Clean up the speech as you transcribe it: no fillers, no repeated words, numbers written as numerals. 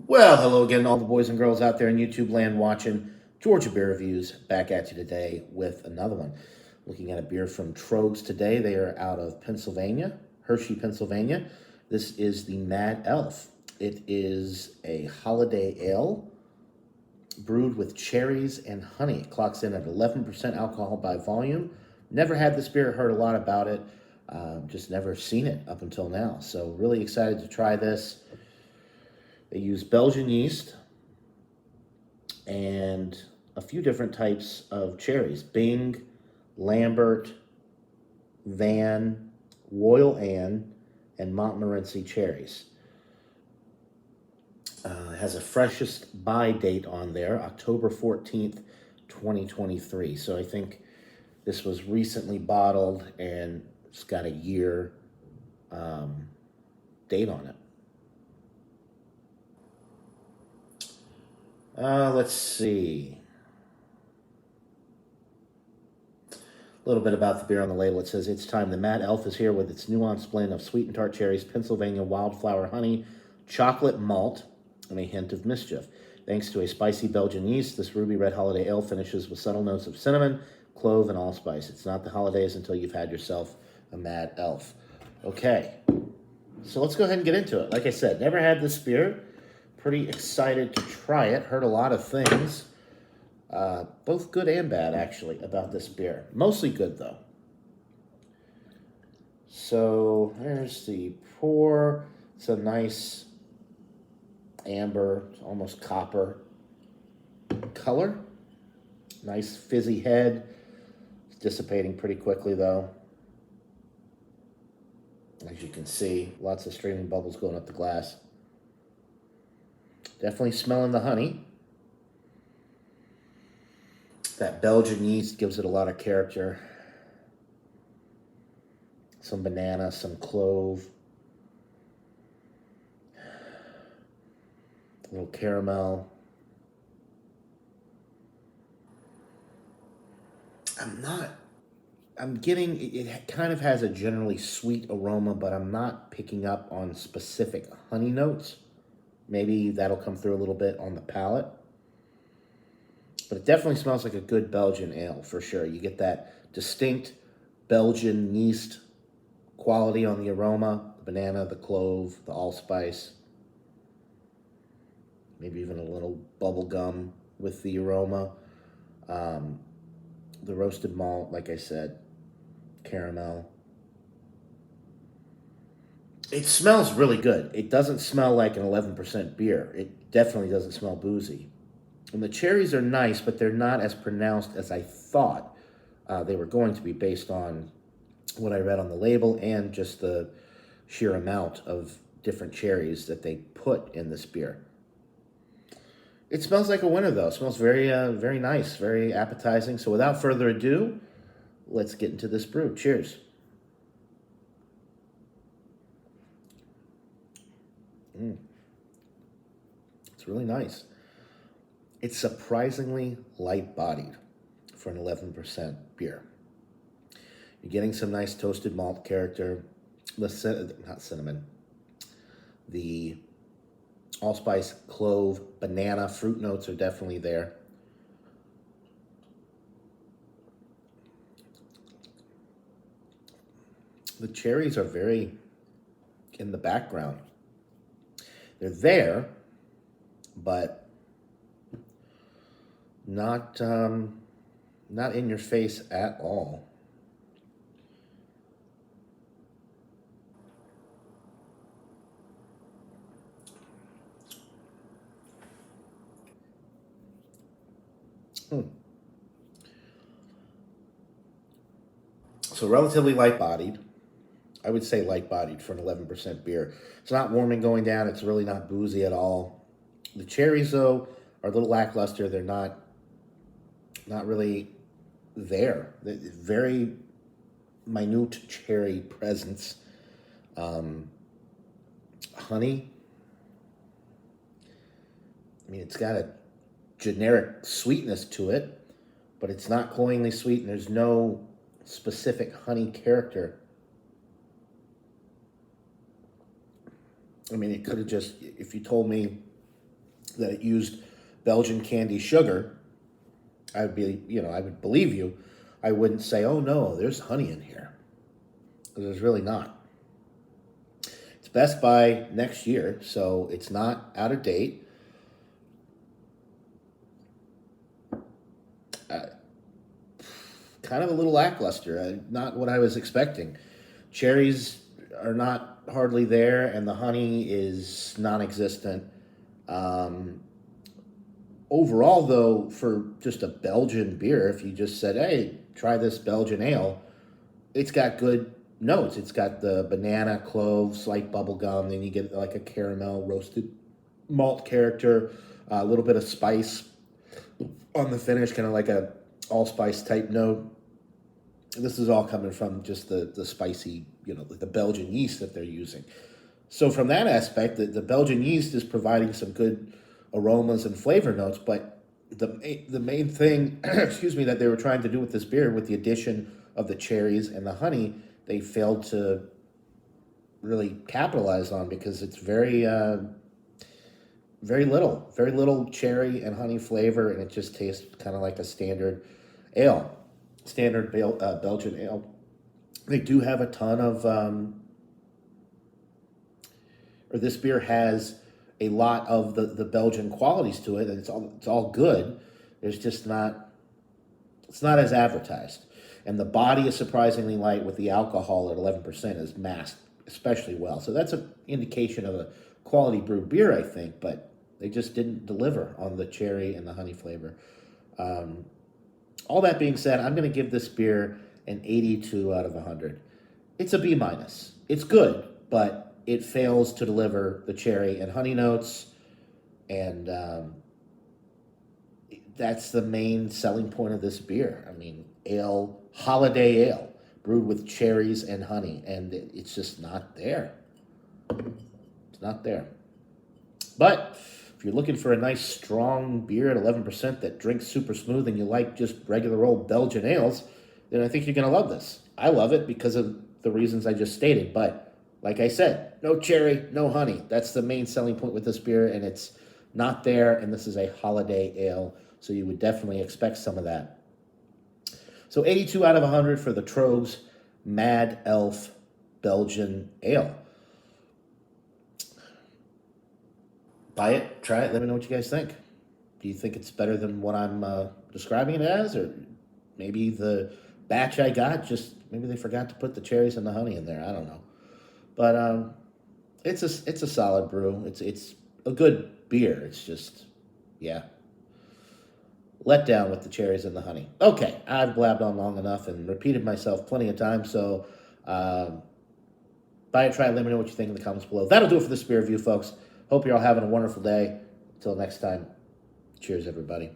Well, hello again, all the boys and girls out there in YouTube land watching Georgia Beer Reviews. Back at you today with another one. Looking at a beer from Tröegs today. They are out of Pennsylvania, Hershey, Pennsylvania. This is the Mad Elf. It is a holiday ale brewed with cherries and honey. It clocks in at 11% alcohol by volume. Never had this beer, heard a lot about it. Just never seen it up until now. So really excited to try this. They use Belgian yeast and a few different types of cherries. Bing, Lambert, Van, Royal Anne, and Montmorency cherries. It has a freshest buy date on there, October 14th, 2023. So I think this was recently bottled and it's got a year date on it. Let's see. A little bit about the beer on the label. It says, "It's time. The Mad Elf is here with its nuanced blend of sweet and tart cherries, Pennsylvania wildflower honey, chocolate malt, and a hint of mischief. Thanks to a spicy Belgian yeast, this ruby red holiday ale finishes with subtle notes of cinnamon, clove, and allspice. It's not the holidays until you've had yourself a Mad Elf." Okay, so let's go ahead and get into it. Like I said, never had this beer. Pretty excited to try it. Heard a lot of things, both good and bad, actually, about this beer. Mostly good, though. So there's the pour. It's a nice amber, almost copper color. Nice fizzy head. It's dissipating pretty quickly, though. As you can see, lots of streaming bubbles going up the glass. Definitely smelling the honey. That Belgian yeast gives it a lot of character. Some banana, some clove. A little caramel. I'm getting, it kind of has a generally sweet aroma, but I'm not picking up on specific honey notes. Maybe that'll come through a little bit on the palate. But it definitely smells like a good Belgian ale, for sure. You get that distinct Belgian yeast quality on the aroma. The banana, the clove, the allspice. Maybe even a little bubble gum with the aroma. The roasted malt, like I said. Caramel. It smells really good. It doesn't smell like an 11% beer. It definitely doesn't smell boozy. And the cherries are nice, but they're not as pronounced as I thought they were going to be based on what I read on the label and just the sheer amount of different cherries that they put in this beer. It smells like a winner, though. It smells very, very nice, very appetizing. So without further ado, let's get into this brew. Cheers. It's really nice. It's surprisingly light-bodied for an 11% beer. You're getting some nice toasted malt character. Not cinnamon. The allspice, clove, banana, fruit notes are definitely there. The cherries are very in the background. They're there, but not in your face at all. So relatively light-bodied. I would say light-bodied for an 11% beer. It's not warming going down. It's really not boozy at all. The cherries, though, are a little lackluster. They're not really there. Very minute cherry presence. Honey. I mean, it's got a generic sweetness to it, but it's not cloyingly sweet, and there's no specific honey character. I mean, it could have just, if you told me that it used Belgian candy sugar, I would believe you. I wouldn't say, oh no, there's honey in here. There's really not. It's best by next year, so it's not out of date. Kind of a little lackluster, not what I was expecting. Cherries are not hardly there, and the honey is non-existent. Um, Overall, though, for just a Belgian beer, if you just said, hey, try this Belgian ale, it's got good notes. It's got the banana, clove, slight bubble gum, then you get like a caramel roasted malt character, a little bit of spice on the finish, kind of like a allspice type note. This is all coming from just the spicy, the Belgian yeast that they're using. So from that aspect, the Belgian yeast is providing some good aromas and flavor notes, but the main thing, excuse me, that they were trying to do with this beer, with the addition of the cherries and the honey, they failed to really capitalize on, because it's very little cherry and honey flavor, and it just tastes kind of like a standard ale, Belgian ale. They do have a ton of, or this beer has a lot of the Belgian qualities to it, and it's all good. It's not as advertised. And the body is surprisingly light, with the alcohol at 11% is masked especially well. So that's an indication of a quality brewed beer, I think, but they just didn't deliver on the cherry and the honey flavor. All that being said, I'm going to give this beer an 82 out of 100. It's a B minus. It's good, but it fails to deliver the cherry and honey notes, and that's the main selling point of this beer. I mean, holiday ale, brewed with cherries and honey, and it's just not there. It's not there. But if you're looking for a nice, strong beer at 11% that drinks super smooth, and you like just regular old Belgian ales, then I think you're going to love this. I love it because of the reasons I just stated, but like I said, no cherry, no honey. That's the main selling point with this beer, and it's not there, and this is a holiday ale, so you would definitely expect some of that. So 82 out of 100 for the Tröegs Mad Elf Belgian Ale. Buy it, try it, let me know what you guys think. Do you think it's better than what I'm describing it as, or maybe the batch I got, maybe they forgot to put the cherries and the honey in there, I don't know. But it's a solid brew. It's a good beer. It's just, yeah, let down with the cherries and the honey. Okay, I've blabbed on long enough and repeated myself plenty of times. So buy it, try it. Let me know what you think in the comments below. That'll do it for this beer review, folks. Hope you're all having a wonderful day. Until next time, cheers, everybody.